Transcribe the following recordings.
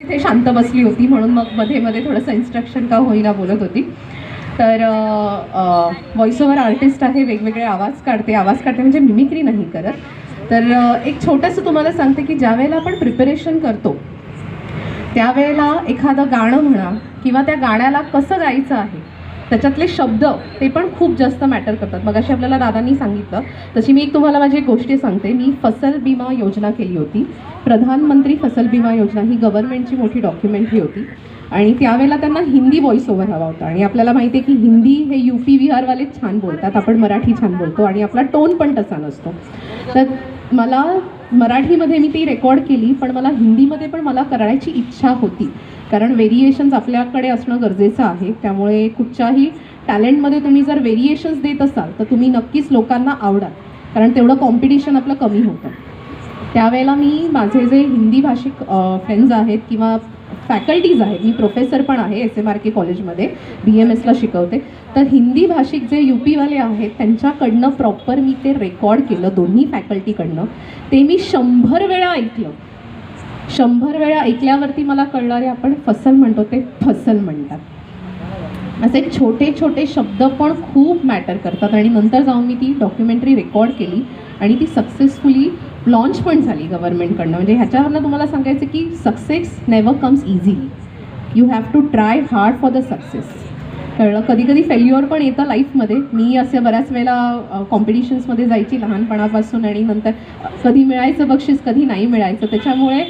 ते शांत बसली होती म्हणून मग मध्ये मध्ये थोडंसं इन्स्ट्रक्शन का होईना बोलत होती. तर व्हॉइस ओव्हर आर्टिस्ट आहे, वेगवेगळे आवाज काढते म्हणजे मिमिक्री नाही करत. तर एक छोटंसं तुम्हाला सांगते की ज्या वेळेला आपण प्रिपरेशन करतो त्यावेळेला एखादं गाणं म्हणा किंवा त्या गाण्याला कसं गायचं आहे त्याच्यातले शब्द ते पण खूप जास्त मॅटर करतात. मग अशी आपल्याला दादांनी सांगितलं तशी मी तुम्हाला माझी एक गोष्टी सांगते. मी फसल बीमा योजना केली होती, प्रधानमंत्री फसल बीमा योजना. ही गव्हर्नमेंटची मोठी डॉक्युमेंटरी होती आणि त्यावेळेला त्यांना हिंदी व्हॉइस ओव्हर हवा होता. आणि आपल्याला माहिती आहे की हिंदी हे UP बिहारवालेच छान बोलतात, आपण मराठी छान बोलतो आणि आपला टोन पण तसा नसतो. तर मला मराठीमध्ये मी ती रेकॉर्ड केली, पण मला हिंदीमध्ये पण मला करायची इच्छा होती, कारण व्हेरिएशन्स आपल्याकडे असणं गरजेचं आहे. त्यामुळे कुठच्याही टॅलेंटमध्ये तुम्ही जर व्हेरिएशन्स देत असाल तर तुम्ही नक्कीच लोकांना आवडाल, कारण तेवढं कॉम्पिटिशन आपलं कमी होतं. त्यावेळेला मी माझे जे हिंदी भाषिक फ्रेंड्स आहेत किंवा फॅकल्टीज आहेत, मी प्रोफेसर पण आहे SMRK कॉलेजमध्ये BMSला शिकवते, तर हिंदी भाषिक जे UPवाले आहेत त्यांच्याकडनं प्रॉपर मी ते रेकॉर्ड केलं, दोन्ही फॅकल्टीकडनं. ते मी 100 वेळा ऐकलं. 100 वेळा ऐकल्यावरती मला कळणारे आपण फसल म्हणतो ते फसल म्हणतात. असे छोटे छोटे शब्द पण खूप मॅटर करतात. आणि नंतर जाऊन मी ती डॉक्युमेंटरी रेकॉर्ड केली आणि ती सक्सेसफुली लॉन्च पण झाली गव्हर्नमेंटकडनं. म्हणजे ह्याच्यावरनं तुम्हाला सांगायचं की success never comes easily, you have to try hard for the success. कळलं? कधी कधी फेल्युअर पण येतं लाईफमध्ये. मी असे बऱ्याच वेळेला कॉम्पिटिशन्समध्ये जायची लहानपणापासून आणि नंतर कधी मिळायचं बक्षीस कधी नाही मिळायचं. त्याच्यामुळे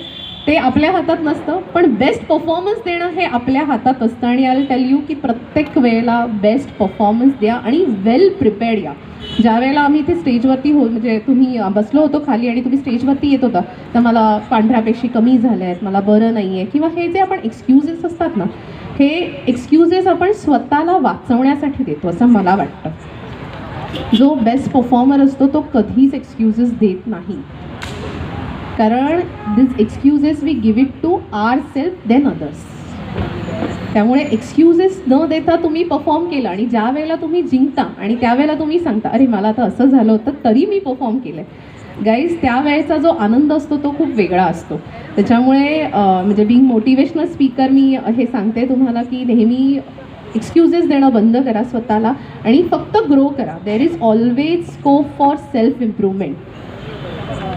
ते आपल्या हातात नसतं, पण बेस्ट परफॉर्मन्स देणं हे आपल्या हातात असतं. आणि आय विल टेल यू की प्रत्येक वेळेला बेस्ट परफॉर्मन्स द्या आणि वेल प्रिपेअर्ड या. ज्या वेळेला आम्ही इथे स्टेजवरती म्हणजे तुम्ही बसलो होतो खाली आणि तुम्ही स्टेजवरती येत होता तर मला पांढऱ्यापेशी कमी झाल्या आहेत, मला बरं नाही आहे, किंवा हे जे आपण एक्सक्युजेस असतात ना, हे एक्सक्युजेस आपण स्वतःला वाचवण्यासाठी देतो असं मला वाटतं. जो बेस्ट परफॉर्मर असतो तो कधीच एक्सक्युजेस देत नाही, कारण this excuses we give it to our self than others. त्यामुळे एक्सक्युजेस न देता तुम्ही परफॉर्म केलं आणि ज्या वेळेला तुम्ही जिंकता आणि त्यावेळेला तुम्ही सांगता अरे मला तर असं झालं होतं तरी मी परफॉर्म केलं आहे, गाईज त्यावेळेचा जो आनंद असतो तो खूप वेगळा असतो. त्याच्यामुळे म्हणजे बिंग मोटिवेशनल स्पीकर मी हे सांगते तुम्हाला की नेहमी एक्सक्युजेस देणं बंद करा स्वतःला आणि फक्त ग्रो करा. There is always scope for self improvement.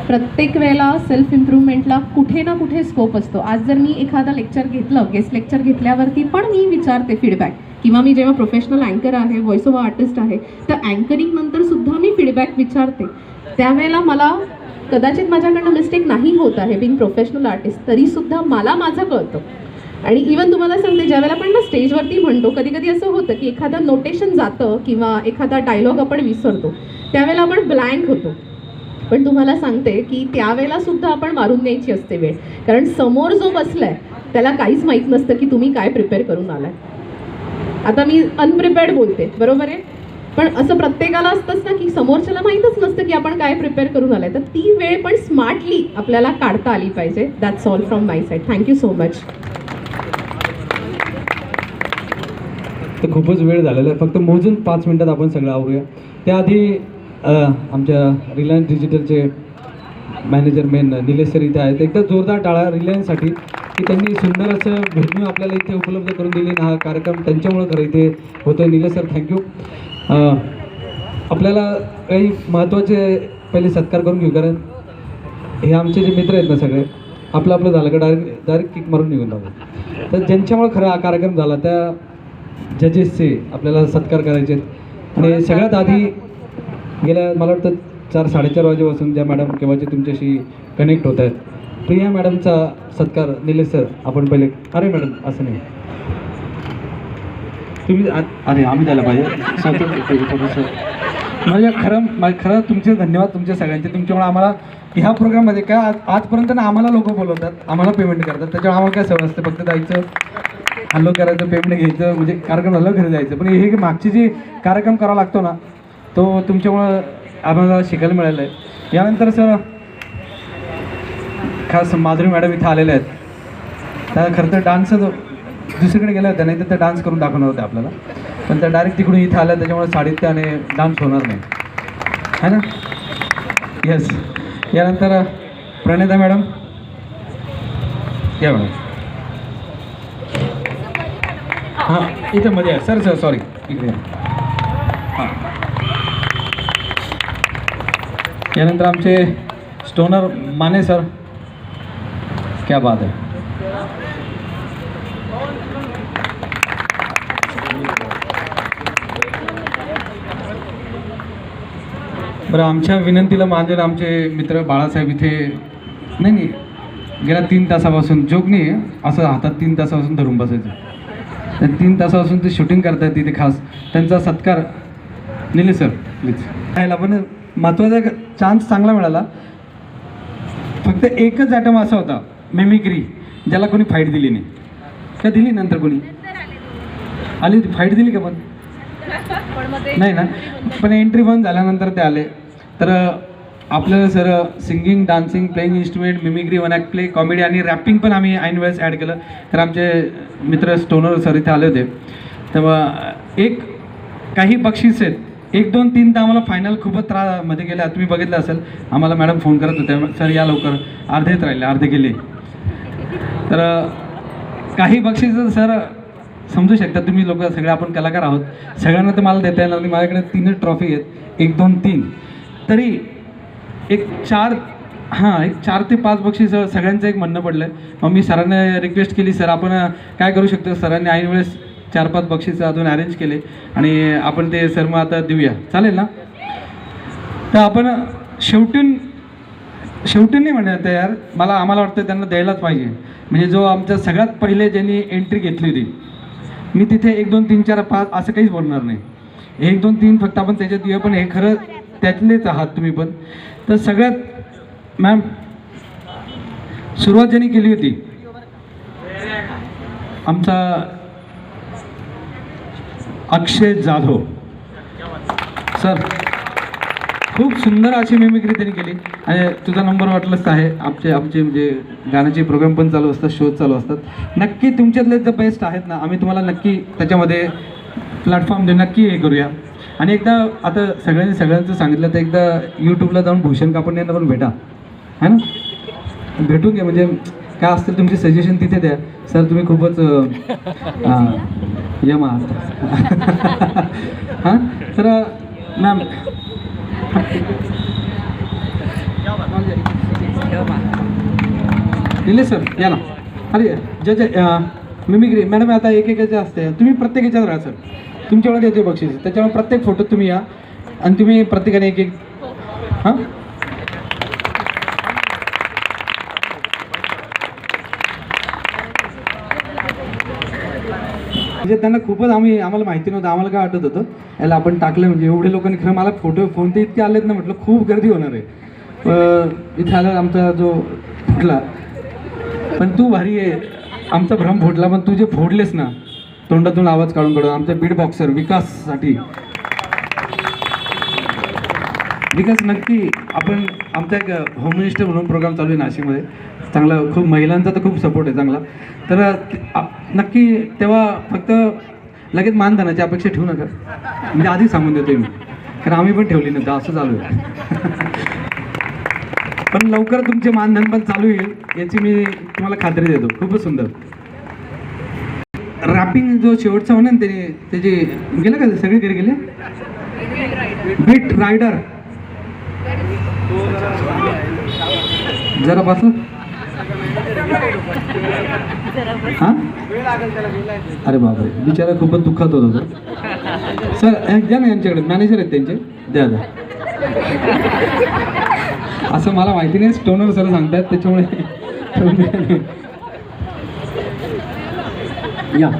प्रत्येक वेळेला सेल्फ इम्प्रूव्हमेंटला कुठे ना कुठे स्कोप असतो. आज जर मी एखादं लेक्चर घेतलं, गेस्ट लेक्चर घेतल्यावरती पण मी विचारते फीडबॅक, किंवा मी जेव्हा प्रोफेशनल अँकर आहे, व्हॉइस ओव्हर आर्टिस्ट आहे, तर अँकरिंग नंतर सुद्धा मी फीडबॅक विचारते. त्यावेळेला मला कदाचित माझ्याकडनं मिस्टेक नाही होत आहे बिंग प्रोफेशनल आर्टिस्ट, तरीसुद्धा मला माझं कळतं. आणि इवन तुम्हाला सांगते ज्यावेळेला आपण ना स्टेजवरती म्हणतो कधी कधी असं होतं की एखादं नोटेशन जातं किंवा एखादा डायलॉग आपण विसरतो, त्यावेळेला आपण ब्लँक होतो. पण तुम्हाला सांगते की त्यावेळेला सुद्धा आपण मारून द्यायची असते वेळ, कारण समोर जो बसलाय त्याला काहीच माहीत नसतं की तुम्ही काय प्रिपेअर करून आलाय. आता मी अनप्रिपेअर्ड बोलते, बरोबर आहे, पण असं प्रत्येकाला असतंच ना की समोरच्याला माहीतच नसतं की आपण काय प्रिपेअर करून आलाय. तर ती वेळ पण स्मार्टली आपल्याला काढता आली पाहिजे. That's all from my side. Thank you so much. तर खूपच वेळ झालेला आहे, फक्त मोजून 5 मिनिटात आपण सगळं आवरूया. त्याआधी आमच्या रिलायन्स डिजिटलचे मॅनेजर मेन निलेश सर इथे आहेत. एकदा जोरदार टाळा रिलायन्ससाठी की त्यांनी सुंदर असं व्हेन्यू आपल्याला इथे उपलब्ध करून दिली ना. हा कार्यक्रम त्यांच्यामुळं खरं इथे होतो आहे. Nilesh sir thank you. आपल्याला काही महत्त्वाचे पहिले सत्कार करून घेऊ, कारण हे आमचे जे मित्र आहेत ना सगळे आपलं आपलं झालं का डायरेक्ट किक मारून निघून जातो. तर ज्यांच्यामुळं खरं हा कार्यक्रम झाला त्या जजेसचे आपल्याला सत्कार करायचे आहेत. आणि सगळ्यात आधी गेल्या मला वाटतं 4-4:30 वाजेपासून ज्या मॅडम केव्हाचे तुमच्याशी कनेक्ट होत आहेत, प्रिया मॅडमचा सत्कार निलेश सर आपण पहिले. अरे मॅडम असं नाही, तुम्ही अरे आम्ही द्यायला पाहिजे. खरं तुमचे धन्यवाद तुमच्या सगळ्यांचे. तुमच्यामुळे आम्हाला ह्या प्रोग्राममध्ये काय आजपर्यंत ना आम्हाला लोक बोलवतात, आम्हाला पेमेंट करतात, त्याच्यामुळे आम्हाला काय सवय असते फक्त जायचं, हॅलो करायचं, पेमेंट घ्यायचं, म्हणजे कार्यक्रम झालं घरी जायचं. पण हे मागची जी कार्यक्रम करावा लागतो ना तो तुमच्यामुळं आम्हाला शिकायला मिळालं आहे. यानंतर सर खास माधुरी मॅडम इथं आलेल्या आहेत. त्या खरं तर डान्स दुसरीकडे गेल्या होत्या, नाही तर त्या डान्स करून दाखवणार होत्या आपल्याला, पण त्या डायरेक्ट तिकडून इथं आल्या, त्याच्यामुळे साडीत आणि डान्स होणार नाही है ना. येस. यानंतर प्रणिता मॅडम या मॅडम. हां इथं मध्ये आहे सर सॉरी इकडे या. हां यानंतर आमचे स्टोनर माने सर, क्या बात आहे. बरं, आमच्या विनंतीला मान देऊन आमचे मित्र बाळासाहेब इथे नाही गेल्या 3 तासापासून जोक नाही असं हातात 3 तासापासून धरून बसायचं. त्या 3 तासापासून ते शूटिंग करतायत तिथे खास. त्यांचा सत्कार निले सर प्लीज. खायला पण महत्त्वाचा चान्स चांगला मिळाला. फक्त एकच ॲटम असा होता मिमिक्री ज्याला कोणी फाईट दिली नाही. का दिली नंतर कोणी आली होती फाईट दिली का? पण नाही ना. पण एंट्री बंद झाल्यानंतर ते आले. तर आपल्याला sir singing, dancing, playing instrument, mimicry, one act play, comedy आणि रॅपिंग पण आम्ही ऐन वेळेस ॲड केलं. तर आमचे मित्र स्टोनर सर इथे आले होते. तेव्हा काही बक्षीस आहेत 1, 2, 3 तर आम्हाला फायनल खूपच मध्ये गेल्या. तुम्ही बघितलं असेल आम्हाला मॅडम फोन करत होत्या, सर या लवकर, अर्धेच राहिले, अर्धे गेले. तर काही बक्षीस सर समजू शकता तुम्ही लोक सगळे आपण कलाकार आहोत, सगळ्यांना तर मला देता येणार नाही. माझ्याकडे 3 ट्रॉफी आहेत 1, 2, 3 तरी एक 4 ते 5 बक्षीस सगळ्यांचं एक म्हणणं पडलं आहे. मग मी सरांना रिक्वेस्ट केली, सर आपण काय करू शकतो. सरांनी ऐन वेळेस 4-5 बक्षीस अजून अरेंज केले आणि आपण ते सर मग आता देऊया, चालेल ना? तर आपण शेवटून नाही म्हणत यार, आम्हाला वाटतं त्यांना द्यायलाच पाहिजे. म्हणजे जो आमच्या सगळ्यात पहिले ज्यांनी एंट्री घेतली होती, मी तिथे 1, 2, 3, 4, 5 असं काहीच बोलणार नाही. 1, 2, 3 फक्त आपण त्याच्यात देऊया. पण हे खरं त्यातलेच आहात तुम्ही पण. तर सगळ्यात मॅम सुरुवात ज्यांनी केली होती आमचा अक्षय जाधव सर, खूप सुंदर अशी मिमिक्री त्यांनी केली. आणि तुझा नंबर वाटलंच आहे. आमचे म्हणजे गाण्याचे प्रोग्राम पण चालू असतात, शोज चालू असतात. नक्की तुमच्यातले जे बेस्ट आहेत ना, आम्ही तुम्हाला नक्की त्याच्यामध्ये प्लॅटफॉर्म देऊ, नक्की हे करूया. आणि एकदा आता सगळ्यांचं सांगितलं तर एकदा यूट्यूबला जाऊन भूषण कापड यांना पण भेटा, है ना? भेटून घ्या. म्हणजे काय असतील तुमचे सजेशन तिथे द्या. सर तुम्ही खूपच यम आहात. हां तर मॅम दिले सर या ना. अरे जज मिमिक्री मॅडम आता एक असते, तुम्ही प्रत्येक याच्यात राहा सर. तुमच्याकडे देते बक्षीस, त्याच्यामुळे प्रत्येक फोटोत तुम्ही या आणि तुम्ही प्रत्येकाने एक हां म्हणजे त्यांना खूपच आम्हाला माहिती नव्हतं. आम्हाला काय वाटत होतं याला आपण टाकलं म्हणजे एवढे लोकांनी, खरं मला फोन ते इतके आलेत ना, म्हटलं खूप गर्दी होणार आहे. इथे आला आमचा जो फुटला, पण तू भारी आहे. आमचा भ्रम फुटला, पण तू जे फोडलेस ना तोंडातून आवाज काढून आमचा बीट बॉक्सर विकाससाठी विकास नक्की आपण आमचा एक होम मिनिस्टर म्हणून प्रोग्राम चालू आहे नाशिकमध्ये. चांगला खूप महिलांचा तर खूप सपोर्ट आहे चांगला. तर नक्की तेव्हा फक्त लगेच मानधनाची अपेक्षा ठेवू नका, म्हणजे आधी सांगून देतो मी, कारण आम्ही पण ठेवली नव्हतं, असं चालू आहे. पण लवकर तुमचे मानधन पण चालू येईल याची मी तुम्हाला खात्री देतो. खूपच सुंदर रॅपिंग जो शेवटचा म्हणा ना त्याचे गेलं का सगळे घरी गेले. बीट रायडर जरा बसलं हां. अरे बापरे, बिचारा खूपच दुःखात होत होतं. सर द्या ना, यांच्याकडे मॅनेजर आहेत त्यांचे, द्या. असं मला माहिती नाही, स्टोनर सर सांगतात त्याच्यामुळे. या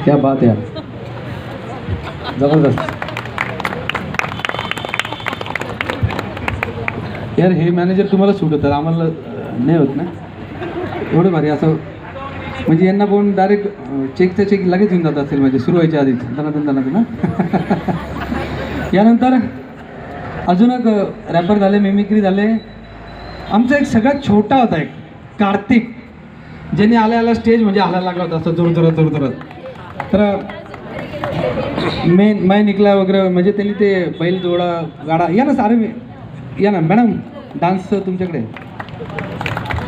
क्या बात आहे, जबरदस्त यार. हे मॅनेजर तुम्हाला सूट होतात, आम्हाला नाही होत ना. एवढं भारी असं म्हणजे यांना कोण डायरेक्ट चेक लगेच येऊन जात असेल, म्हणजे सुरू व्हायच्या आधीच दनादन ना. यानंतर अजून एक रॅपर झाले, मिमिक्री झाले. आमचा एक सगळ्यात छोटा होता एक कार्तिक, ज्याने आल्या स्टेज म्हणजे हालायला लागला होता असं जोरजोरात. तर मैं निकला वगैरे, म्हणजे त्यांनी ते बैल जोडा गाडा. या ना सारे या ना मॅडम, डान्स तुमच्याकडे.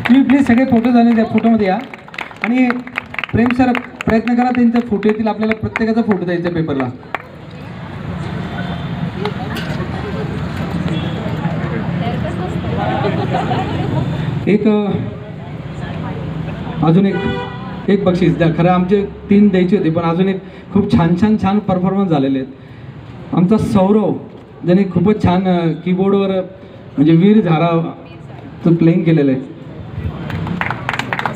तुम्ही प्लीज सगळे फोटो झाले त्या फोटोमध्ये या. आणि प्रेम सर प्रयत्न करा, त्यांचा फोटो येतील, आपल्याला प्रत्येकाचा फोटो द्यायचा पेपरला. एक अजून एक बक्षीस द्या. खरं आमचे 3 द्यायचे होते, पण अजून एक खूप छान परफॉर्मन्स झालेले आहेत. आमचा सौरव ज्याने खूपच छान कीबोर्डवर म्हणजे वीर झारा तो प्लेइंग केलेलं आहे.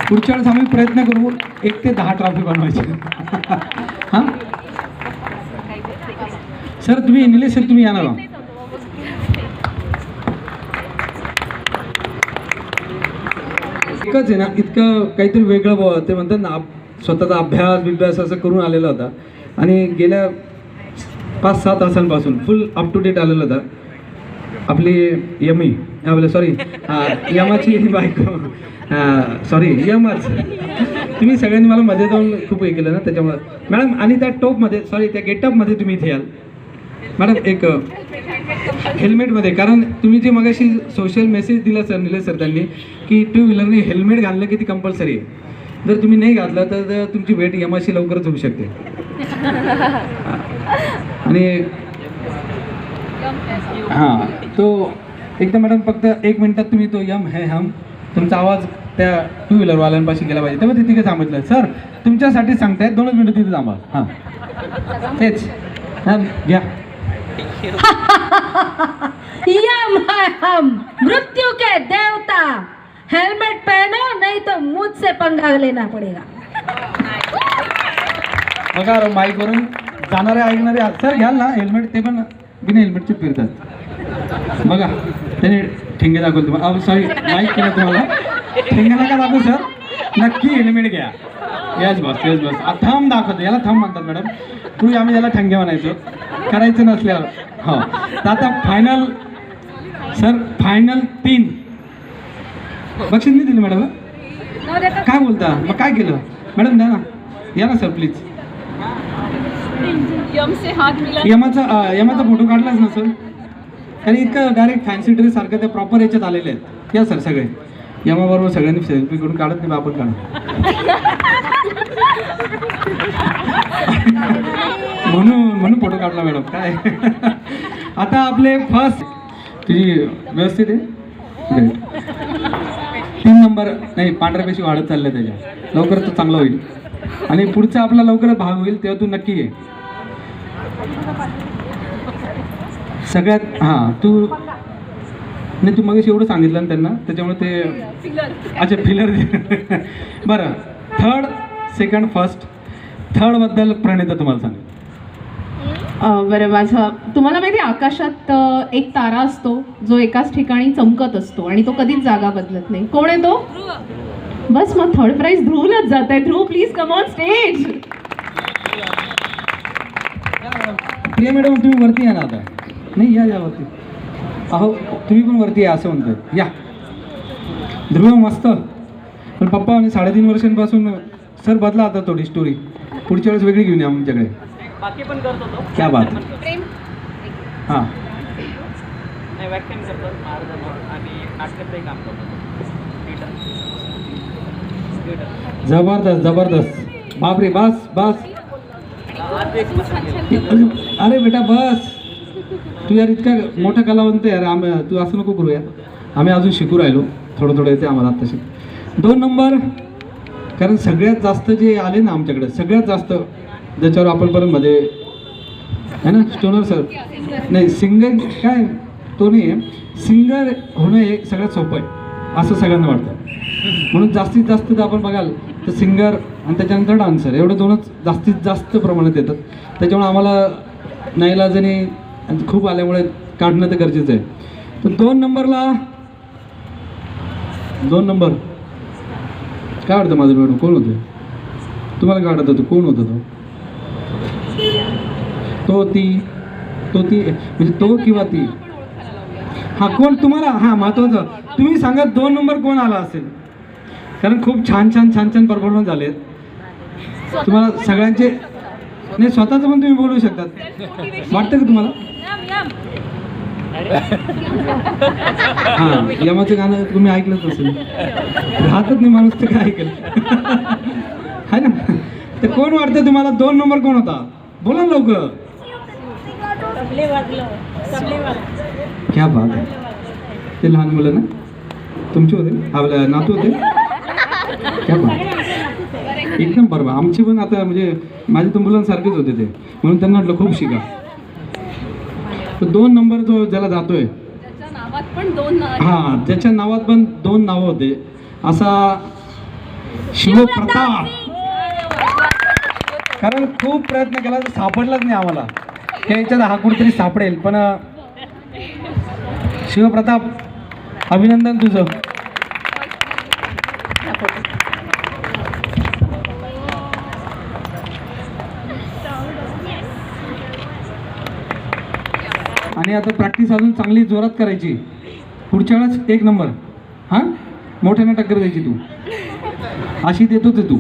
पुढच्या वेळेस आम्ही प्रयत्न करू 1 ते 10 ट्रॉफी बनवायची. हां सर, तुम्ही निलेश सर तुम्ही येणार. एकच आहे ना, इतकं काहीतरी वेगळं ते म्हणतात ना, स्वतःचा अभ्यास असं करून आलेला होता आणि गेल्या 5-6 तासांपासून फुल अप टू डेट आलेला होता. आपली यमी सॉरी यमाची बायको सॉरी यमच. तुम्ही सगळ्यांनी मला मध्ये जाऊन खूप हे केलं ना त्याच्यामुळे मॅडम. आणि त्या टॉपमध्ये सॉरी त्या गेटअपमध्ये तुम्ही इथे याल मॅडम, एक हेल्मेटमध्ये. कारण तुम्ही जे मगाशी सोशल मेसेज दिला सर निलेश सर त्यांनी की 2 व्हीलरने हेल्मेट घालणं किती कंपल्सरी आहे. जर तुम्ही नाही घातलं तर तुमची भेट यमाशी लवकरच होऊ शकते. आणि हां तो एकदा मॅडम फक्त 1 मिनिटात तुम्ही तो यम है हम तुमचा आवाज त्या 2 व्हीलरवाल्यांपाशी गेला पाहिजे. तेव्हा ते तिथे थांबतलं. सर तुमच्यासाठी सांगतायत 2 मिनिटं तिथे थांबा. हां तेच हां घ्या. यम है हम, मृत्यू के देवता, हेलमेट पहनो नहीं तो मुझसे पंगा लेना पड़ेगा. बघा माईकवरून जाणारे ऐकणारे सर घ्याल ना हेल्मेट, ते पण बिना हेल्मेटचे फिरतात. बघा त्याने ठेंगे दाखवले तुम्हाला. सॉरी माईक केलं तुम्हाला. ठेंगे नका दाखवू सर, नक्की हेल्मेट घ्या. यस बस थंब दाखवतो, याला थंब म्हणतात मॅडम. तू आम्ही याला ठेंगे म्हणायचो करायचं नसल्यावर. हो तर आता फायनल सर, फायनल 3 बक्षीस नाही दिलं मॅडम. काय बोलता मग, काय केलं मॅडम? द्या ना, या ना सर प्लीज. यमाचा फोटो काढलाच ना सर. कारण इतकं डायरेक्ट फॅन्सी ड्रेस सारखं त्या प्रॉपर याच्यात आलेले आहेत. या सर सगळे यमाबरोबर सगळ्यांनी सेल्फी करून काढत नाही, आपण काढा म्हणून फोटो काढला मॅडम. काय आता आपले फर्स्ट तुझी व्यवस्थित आहे. ग्रेट. 3 नंबर नाही, पांढऱ्यापेशी वाढत चाललं त्याच्या. लवकरच तो चांगला होईल आणि पुढचा आपला लवकरच भाग होईल, तेव्हा तू नक्की ये. सगळ्यात हां तू नाही, तू मगाशी एवढं सांगितलं ना त्यांना, त्याच्यामुळे ते अच्छा फिलर. बरं 3rd, 2nd, 1st. 3rd Pranita तुम्हाला सांगेल. बरं, माझं तुम्हाला माहिती आहे आकाशात एक तारा असतो जो एकाच ठिकाणी चमकत असतो आणि तो कधीच जागा बदलत नाही. कोण आहे तो? बस मग 3rd प्राइज ध्रुवलाच जात आहे. Dhruv please come on stage. Priya madam तुम्ही वरती या ना आता. नाही या वरती. अहो तुम्ही पण वरती या असं म्हणतोय. या ध्रुव मस्त. पण पप्पा आणि 3.5 वर्षांपासून सर बदला आता थोडी स्टोरी. पुढच्या वेळेस वेगळी घेऊन या आमच्याकडे. बाकी पण करतो तो. क्या बात. हां नाही व्याख्यान करतो मार्गदर्शन आणि नाटकाचंही काम करतो. जबरदस्त. बापरे बस. अरे बेटा बस. तू यार इतका मोठा कलावंत यार. तू असं नको करू यार. आम्ही अजून शिकू राहिलो. थोडं येते आम्हाला आत्ता शिक. 2 नंबर. कारण सगळ्यात जास्त जे आले ना आमच्याकडे, सगळ्यात जास्त ज्याच्यावर आपण परत मध्ये आहे ना स्टोनर सर. नाही सिंगर काय तो नाही आहे. सिंगर होणं हे सगळ्यात सोपं आहे असं सगळ्यांना वाटतं. म्हणून जास्तीत जास्त जर आपण बघाल तर सिंगर आणि त्याच्यानंतर डान्सर एवढे 2च जास्तीत जास्त प्रमाणात येतात. त्याच्यामुळे आम्हाला नाईलाजाने खूप आल्यामुळे काढणं तर गरजेचं आहे. तर 2 नंबरला 2 नंबर काय वाटतं माझं मॅडम? कोण होतं तुम्हाला? काय वाटतं तो कोण होता? तो ती म्हणजे तो किंवा ती. हां कोण तुम्हाला? हां महत्त्वाचं तुम्ही सांगा 2 नंबर कोण आला असेल. कारण खूप छान परफॉर्मन्स झाले तुम्हाला सगळ्यांचे. नाही स्वतःचं पण तुम्ही बोलू शकतात. वाटतं का तुम्हाला? हां यमाचं गाणं तुम्ही ऐकलंच असेल. राहतच नाही माणूस तर काय ऐकेल. है ना. ते कोण वाटतं तुम्हाला 2 नंबर कोण होता? बोला ना लवकर. क्या बात आहे. ते लहान मुलं ना तुमचे होते, आपल्या नातू होते. क्या बात. एकदम बरोबर. आमची पण आता म्हणजे माझ्या तर मुलांसारखेच होते ते, म्हणून त्यांना म्हटलं खूप शिका. तो 2 नंबर जो ज्याला जातोय, हा ज्याच्या नावात पण 2 नावं होते, असा शिवप्रताप. कारण खूप प्रयत्न केला तर सापडलाच नाही आम्हाला. त्याच्यात हा कुठेतरी सापडेल, पण शिवप्रताप अभिनंदन तुझं. आणि आता प्रॅक्टिस अजून चांगली जोरात करायची. पुढच्या वेळेस 1 नंबर. हां, मोठ्याने टक्कर द्यायची तू. अशी देतो ते तू.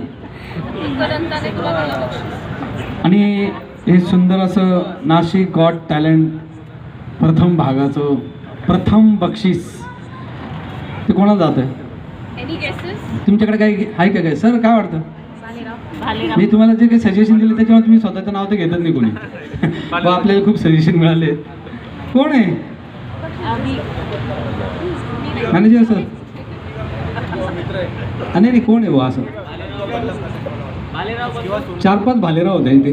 आणि हे सुंदर असं नाशिक गॉट टॅलेंट प्रथम भागाचं प्रथम बक्षीस ते कोणाला जात आहे? तुमच्याकडे काही आहे का? काय सर काय वाटतं? मी तुम्हाला जे काही सजेशन दिले त्याच्यामुळे तुम्ही स्वतःचं नाव तर घेतच नाही कोणी. व आपल्याला खूप सजेशन मिळाले. कोण आहे मॅनेजर सर? नाही कोण आहे असं? 4-5 भालेराव होते इथे.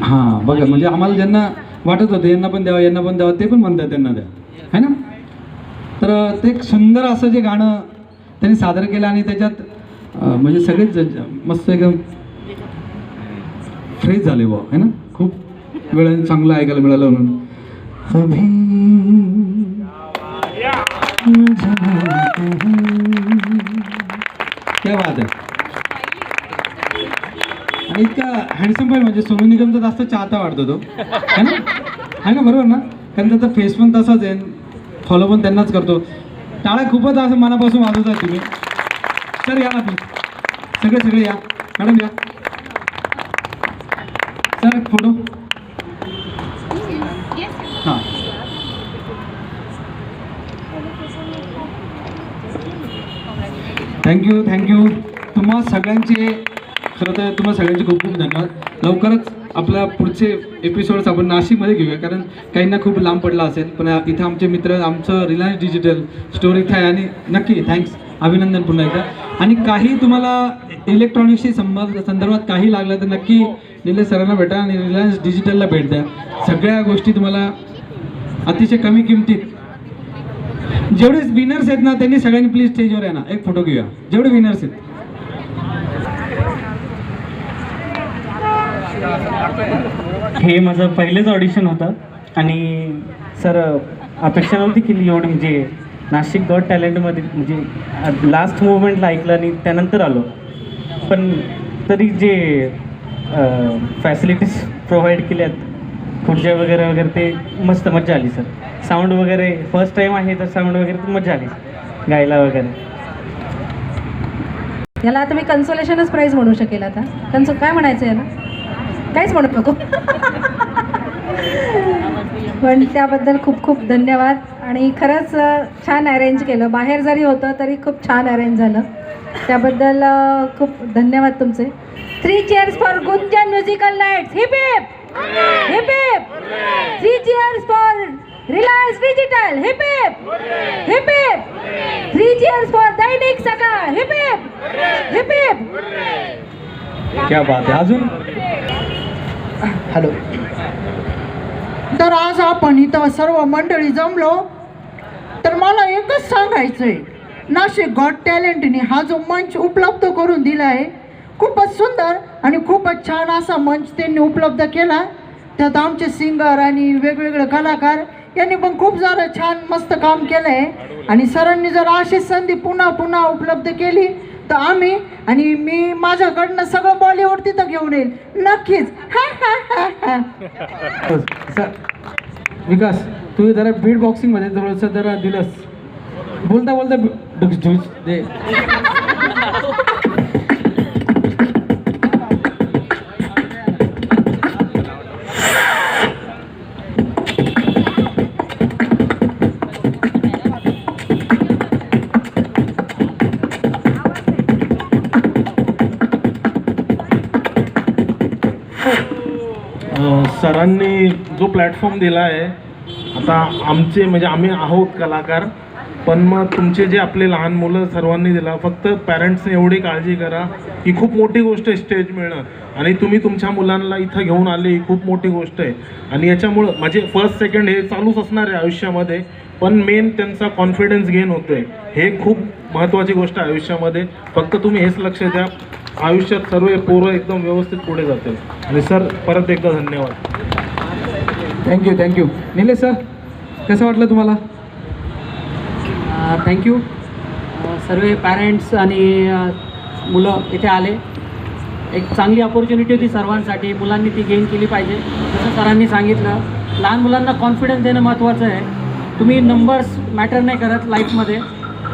हां बघा, म्हणजे आम्हाला ज्यांना वाटत होतं यांना पण द्यावं यांना पण द्यावं, ते पण म्हणतात त्यांना द्या, है ना. तर ते एक सुंदर असं जे गाणं त्यांनी सादर केलं आणि त्याच्यात म्हणजे सगळेच मस्त एकदम फ्रेश झाले बुवा, है ना. खूप वेळाने चांगलं ऐकायला मिळालं म्हणून. क्या बात आहे. आणि इतका हँडसम पण, म्हणजे सोनू निगमचा जास्त चाहता वाटतो तो, है ना बरोबर ना. कारण त्याचा फेस पण तसाच आहे, फॉलो पण त्यांनाच करतो. टाळ्या खूपच असं मनापासून वाजवतात तुम्ही. सर या ना, सगळे या. मॅडम या. सर एक फोटो. हां थँक्यू तुम्हा सगळ्यांचे. खरं तर तुम्हा सगळ्यांचे खूप खूप धन्यवाद. लवकरच आपल्या पुढचे एपिसोड्स आपण नाशिकमध्ये घेऊया, कारण काहींना खूप लांब पडला असेल, पण इथं आमचे मित्र, आमचं रिलायन्स डिजिटल स्टोर इथे आहे. आणि नक्की थँक्स, अभिनंदन पुन्हा एकदा. आणि काही तुम्हाला इलेक्ट्रॉनिक्सशी संदर्भात काही लागलं तर नक्की निलेश सरांना भेटा आणि रिलायन्स डिजिटलला भेट द्या. सगळ्या गोष्टी तुम्हाला अतिशय कमी किमतीत. जेवढे विनर्स आहेत ना त्यांनी सगळ्यांनी प्लीज स्टेजवर या ना, एक फोटो घेऊया जेवढे विनर्स आहेत. हे माझं पहिलेच ऑडिशन होतं आणि सर अपेक्षा नव्हती केली एवढी, म्हणजे नाशिक गॉट टॅलेंटमध्ये म्हणजे लास्ट मुवमेंटला ऐकलं आणि त्यानंतर आलो. पण तरी जे फॅसिलिटीज प्रोव्हाइड केल्यात खुर्च्या वगैरे ते मस्त मजा आली सर. साऊंड वगैरे फर्स्ट टाईम आहे तर साऊंड वगैरे तर मजा आली गायला वगैरे. याला आता मी कन्सोलेशनच प्राईज म्हणू शकेल. आता काय म्हणायचं याला? काहीच म्हणत नको. पण त्याबद्दल खूप खूप धन्यवाद. आणि खरंच छान अरेंज केलं. बाहेर जरी होतं तरी खूप छान अरेंज झालं. त्याबद्दल खूप धन्यवाद तुमचे. 3 cheers for Gunjan musical nights. Heap heap heap heap. 3 cheers for Reliance digital. Heap heap heap heap. 3 cheers for दैनिक सकाळ. Heap heap heap heap. क्या बात आहे. अजून हॅलो. तर आज आपण इथं सर्व मंडळी जमलो, तर मला एकच सांगायचं आहे, नाशिक गॉट टॅलेंटने हा जो मंच उपलब्ध करून दिला आहे, खूपच सुंदर आणि खूपच छान असा मंच त्यांनी उपलब्ध केला. त्यात आमचे सिंगर आणि वेगवेगळे कलाकार यांनी पण खूप सारं छान मस्त काम केलं आहे. आणि सरांनी जर अशीच संधी पुन्हा पुन्हा उपलब्ध केली तर आम्ही आणि मी माझ्याकडनं सगळं बॉलिवूड तिथं घेऊन येईल नक्कीच. विकास तू जरा बीट बॉक्सिंगमध्ये थोडंसं जरा दिलंस, बोलता बोलता ढुस दे. सरांनी जो प्लॅटफॉर्म दिला आहे, आता आमचे म्हणजे आम्ही आहोत कलाकार, पण मग तुमचे जे आपले लहान मुलं सर्वांनी दिला, फक्त पॅरेंट्सने एवढी काळजी करा, ही खूप मोठी गोष्ट आहे स्टेज मिळणं, आणि तुम्ही तुमच्या मुलांना इथं घेऊन आले ही खूप मोठी गोष्ट आहे. आणि याच्यामुळं म्हणजे फर्स्ट सेकंड हे चालूच असणार आहे आयुष्यामध्ये, पण मेन त्यांचा कॉन्फिडन्स गेन होतो आहे, हे खूप महत्त्वाची गोष्ट आहे आयुष्यामध्ये. फक्त तुम्ही हेच लक्ष द्या, आयुष्यात सर्व पोरं एकदम व्यवस्थित पुढे जातील. आणि सर परत एकदा धन्यवाद. थँक्यू. निलेश सर, कसं वाटलं तुम्हाला? थँक्यू. सर्व पॅरेंट्स आणि मुलं इथे आले. एक चांगली अपॉर्च्युनिटी होती सर्वांसाठी, मुलांनी ती गेन केली पाहिजे. जसं सरांनी सांगितलं, लहान मुलांना कॉन्फिडन्स देणं महत्त्वाचं आहे. तुम्ही नंबर्स मॅटर नाही करत लाईफमध्ये.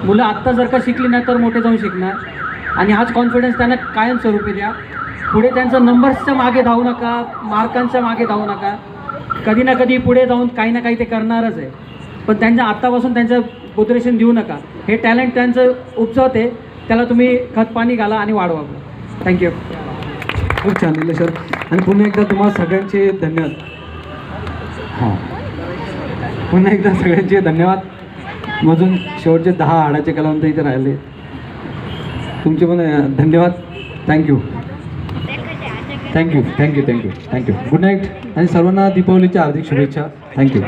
मुलं आत्ता जर का शिकली नाही तर मोठे जाऊन शिकणार, आणि हाच कॉन्फिडन्स त्यांना कायमस्वरूपी द्या. पुढे त्यांचं नंबर्सच्या मागे धावू नका, मार्कांच्या मागे धावू नका. कधी ना कधी पुढे जाऊन काही ना काही ते करणारच आहे, पण त्यांच्या आत्तापासून त्यांचं पोत्रेशन देऊ नका. हे टॅलेंट त्यांचं उपजवते, त्याला तुम्ही खत पाणी घाला आणि वाढवा. थँक्यू. खूप छान निलेश सर, आणि पुन्हा एकदा तुम्हाला सगळ्यांचे धन्यवाद. हां, पुन्हा एकदा सगळ्यांचे धन्यवाद. अजून शेवटचे 10 हाडाचे कलावंत इथे राहिले, तुमचे पण धन्यवाद. थँक्यू. गुड नाईट, आणि सर्वांना दीपावलीच्या हार्दिक शुभेच्छा. थँक्यू.